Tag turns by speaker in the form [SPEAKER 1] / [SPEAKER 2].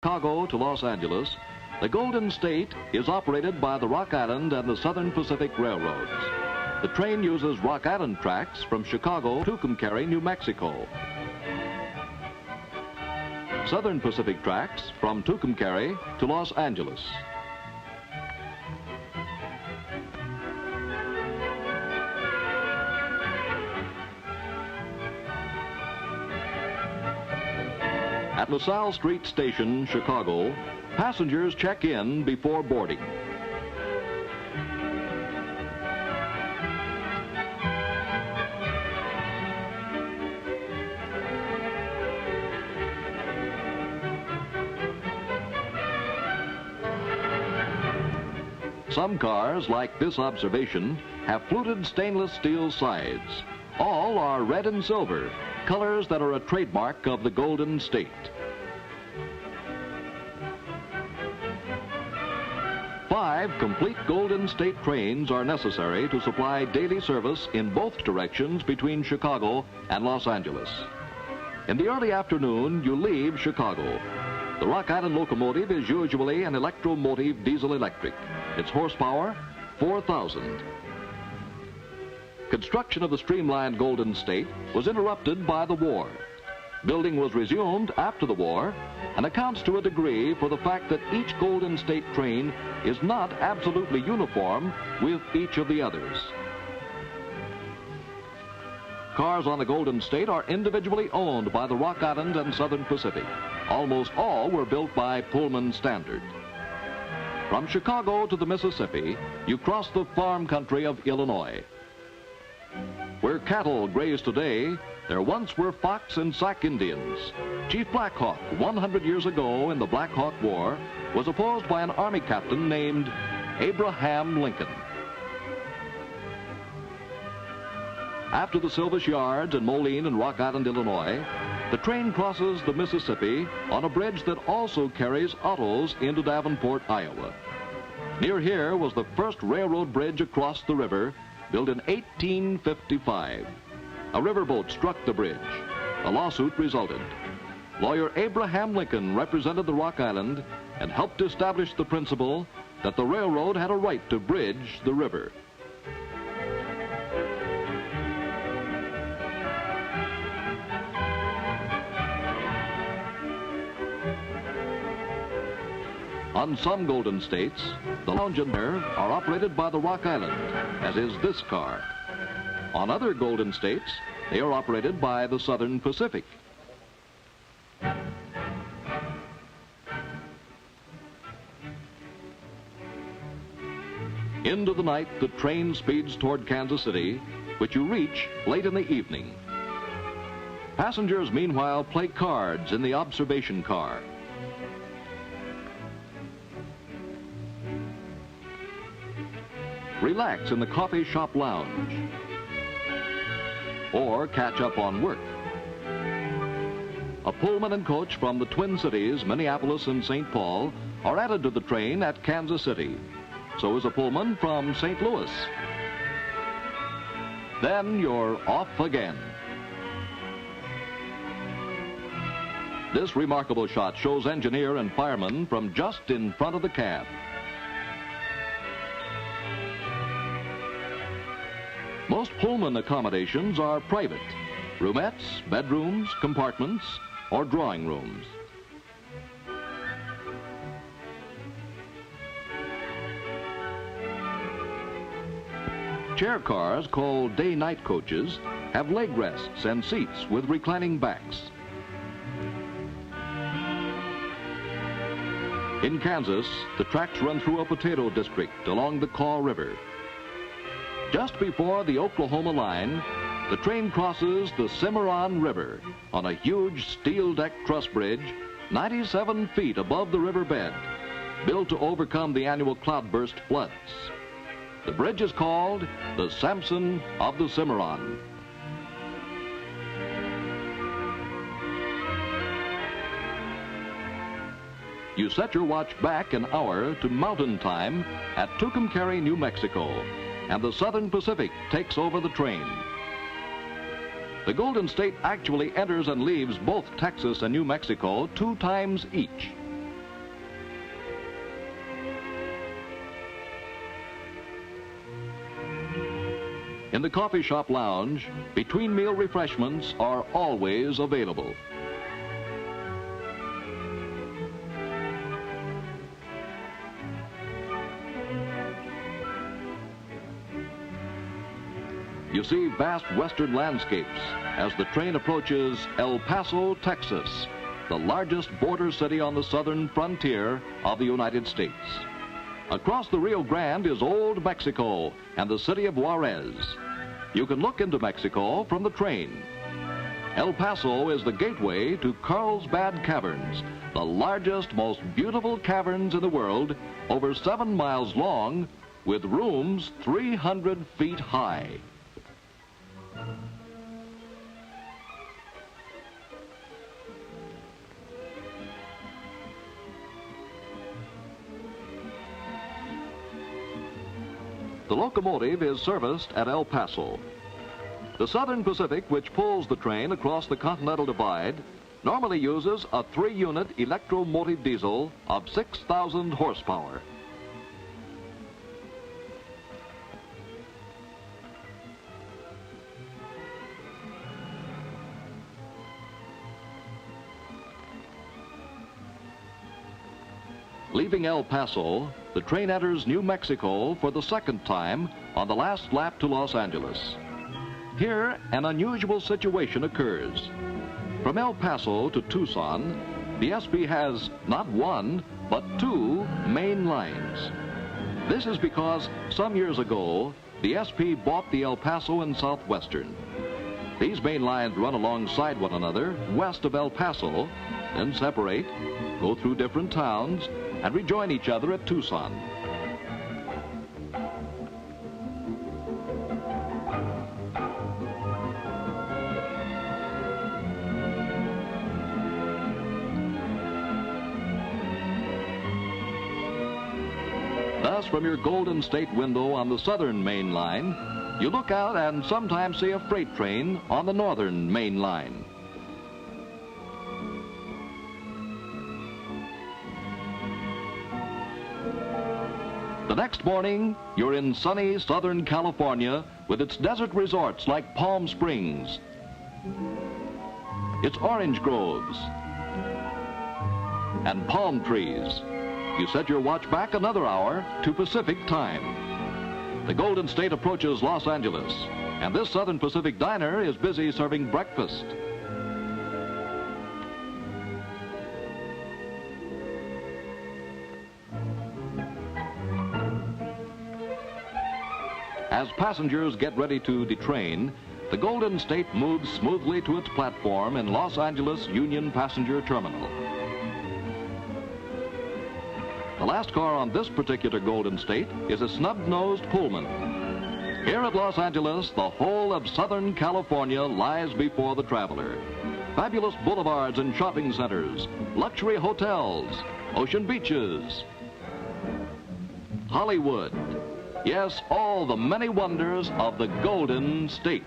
[SPEAKER 1] Chicago to Los Angeles, the Golden State is operated by the Rock Island and the Southern Pacific Railroads. The train uses Rock Island tracks from Chicago to Tucumcari, New Mexico. Southern Pacific tracks from Tucumcari to Los Angeles. At LaSalle Street Station, Chicago, passengers check in before boarding. Some cars, like this observation, have fluted stainless steel sides. All are red and silver, colors that are a trademark of the Golden State. Five complete Golden State trains are necessary to supply daily service in both directions between Chicago and Los Angeles. In the early afternoon, you leave Chicago. The Rock Island locomotive is usually an electromotive diesel-electric. Its horsepower, 4,000. Construction of the streamlined Golden State was interrupted by the war. Building was resumed after the war and accounts to a degree for the fact that each Golden State train is not absolutely uniform with each of the others. Cars on the Golden State are individually owned by the Rock Island and Southern Pacific. Almost all were built by Pullman standard. From Chicago to the Mississippi, you cross the farm country of Illinois. Where cattle graze today, there once were Fox and Sac Indians. Chief Black Hawk, 100 years ago in the Black Hawk War, was opposed by an Army captain named Abraham Lincoln. After the Silvis Yards in Moline and Rock Island, Illinois, the train crosses the Mississippi on a bridge that also carries autos into Davenport, Iowa. Near here was the first railroad bridge across the river, built in 1855. A riverboat struck the bridge. A lawsuit resulted. Lawyer Abraham Lincoln represented the Rock Island and helped establish the principle that the railroad had a right to bridge the river. On some Golden States, the lounge and bar are operated by the Rock Island, as is this car. On other Golden States, they are operated by the Southern Pacific. Into the night, the train speeds toward Kansas City, which you reach late in the evening. Passengers, meanwhile, play cards in the observation car. Relax in the coffee shop lounge, or catch up on work. A Pullman and coach from the Twin Cities, Minneapolis and St. Paul, are added to the train at Kansas City. So is a Pullman from St. Louis. Then you're off again. This remarkable shot shows engineer and fireman from just in front of the cab. Most Pullman accommodations are private: roomettes, bedrooms, compartments, or drawing rooms. Chair cars, called day-night coaches, have leg rests and seats with reclining backs. In Kansas, the tracks run through a potato district along the Kaw River. Just before the Oklahoma line, the train crosses the Cimarron River on a huge steel-decked truss bridge 97 feet above the riverbed, built to overcome the annual cloudburst floods. The bridge is called the Samson of the Cimarron. You set your watch back an hour to mountain time at Tucumcari, New Mexico, and the Southern Pacific takes over the train. The Golden State actually enters and leaves both Texas and New Mexico 2 times each. In the coffee shop lounge, between meal refreshments are always available. You see vast western landscapes as the train approaches El Paso, Texas, the largest border city on the southern frontier of the United States. Across the Rio Grande is Old Mexico and the city of Juarez. You can look into Mexico from the train. El Paso is the gateway to Carlsbad Caverns, the largest, most beautiful caverns in the world, over 7 miles long, with rooms 300 feet high. The locomotive is serviced at El Paso. The Southern Pacific, which pulls the train across the Continental Divide, normally uses a 3-unit electromotive diesel of 6,000 horsepower. Leaving El Paso, the train enters New Mexico for the second time on the last lap to Los Angeles. Here, an unusual situation occurs. From El Paso to Tucson, the SP has not one, but 2 main lines. This is because some years ago, the SP bought the El Paso and Southwestern. These main lines run alongside one another west of El Paso, then separate, go through different towns, and rejoin each other at Tucson. Thus, from your Golden State window on the southern main line, you look out and sometimes see a freight train on the northern main line. The next morning, you're in sunny Southern California with its desert resorts like Palm Springs, its orange groves, and palm trees. You set your watch back another hour to Pacific time. The Golden State approaches Los Angeles, and this Southern Pacific diner is busy serving breakfast. As passengers get ready to detrain, the Golden State moves smoothly to its platform in Los Angeles Union Passenger Terminal. The last car on this particular Golden State is a snub-nosed Pullman. Here at Los Angeles, the whole of Southern California lies before the traveler. Fabulous boulevards and shopping centers, luxury hotels, ocean beaches, Hollywood. Yes, all the many wonders of the Golden State.